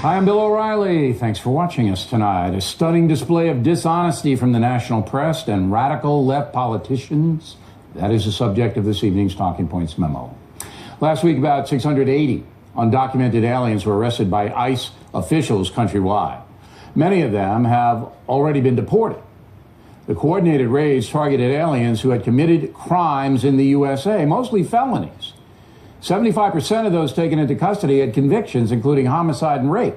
Hi, I'm Bill O'Reilly. Thanks for watching us tonight. A stunning display of dishonesty from the national press and radical left politicians. That is the subject of this evening's Talking Points memo. Last week, about 680 undocumented aliens were arrested by ICE officials countrywide. Many of them have already been deported. The coordinated raids targeted aliens who had committed crimes in the USA, mostly felonies. 75% of those taken into custody had convictions, including homicide and rape.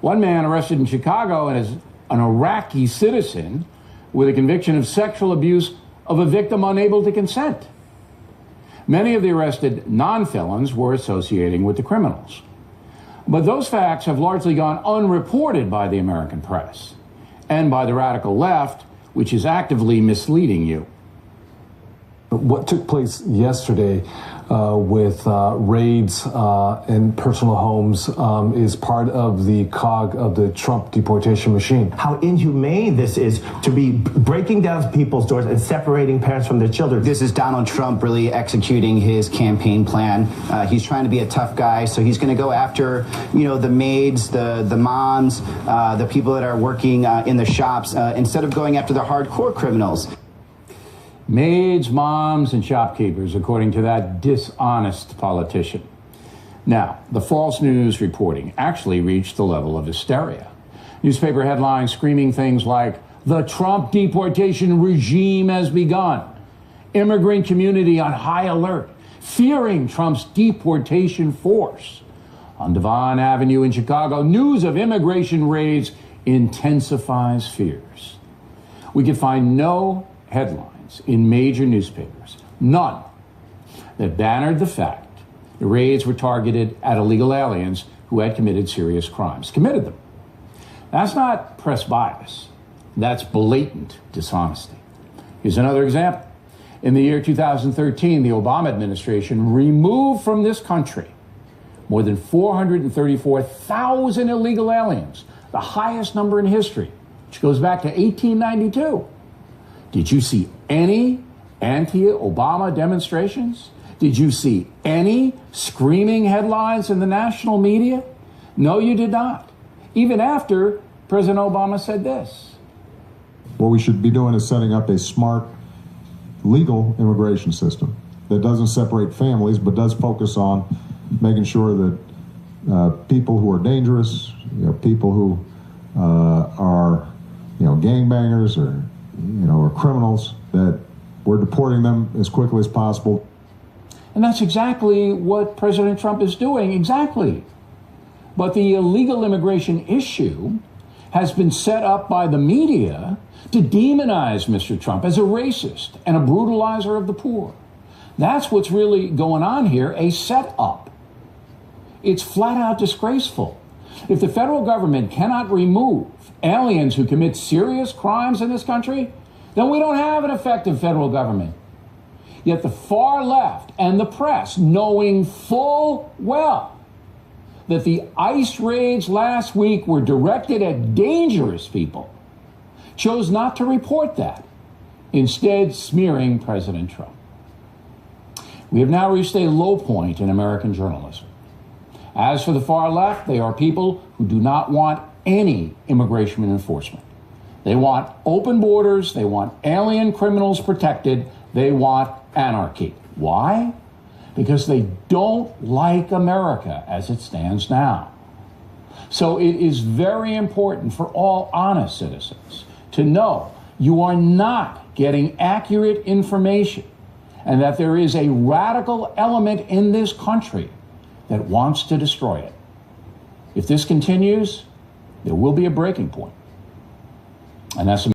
One man arrested in Chicago is an Iraqi citizen with a conviction of sexual abuse of a victim unable to consent. Many of the arrested non-felons were associating with the criminals. But those facts have largely gone unreported by the American press and by the radical left, which is actively misleading you. What took place yesterday with raids in personal homes is part of the cog of the Trump deportation machine. How inhumane this is to be breaking down people's doors and separating parents from their children. This is Donald Trump really executing his campaign plan. He's trying to be a tough guy, so he's going to go after, the maids, the moms, the people that are working in the shops, instead of going after the hardcore criminals. Maids, moms, and shopkeepers, according to that dishonest politician. Now, the false news reporting actually reached the level of hysteria. Newspaper headlines screaming things like, "The Trump deportation regime has begun. Immigrant community on high alert, fearing Trump's deportation force." On Devon Avenue in Chicago, news of immigration raids intensifies fears. We could find no headline in major newspapers, none, that bannered the fact the raids were targeted at illegal aliens who had committed serious crimes. Committed them. That's not press bias. That's blatant dishonesty. Here's another example. In the year 2013, the Obama administration removed from this country more than 434,000 illegal aliens, the highest number in history, which goes back to 1892. Did you see any anti-Obama demonstrations? Did you see any screaming headlines in the national media? No, you did not. Even after President Obama said this. What we should be doing is setting up a smart, legal immigration system that doesn't separate families, but does focus on making sure that people who are dangerous, people who are, gangbangers or criminals, that we're deporting them as quickly as possible. And that's exactly what President Trump is doing, exactly. But the illegal immigration issue has been set up by the media to demonize Mr. Trump as a racist and a brutalizer of the poor. That's what's really going on here, a setup. It's flat out disgraceful. If the federal government cannot remove aliens who commit serious crimes in this country, then we don't have an effective federal government. Yet the far left and the press, knowing full well that the ICE raids last week were directed at dangerous people, chose not to report that, instead smearing President Trump. We have now reached a low point in American journalism. As for the far left, they are people who do not want any immigration enforcement. They want open borders. They want alien criminals protected. They want anarchy. Why? Because they don't like America as it stands now. So it is very important for all honest citizens to know you are not getting accurate information and that there is a radical element in this country that wants to destroy it. If this continues, there will be a breaking point. And that's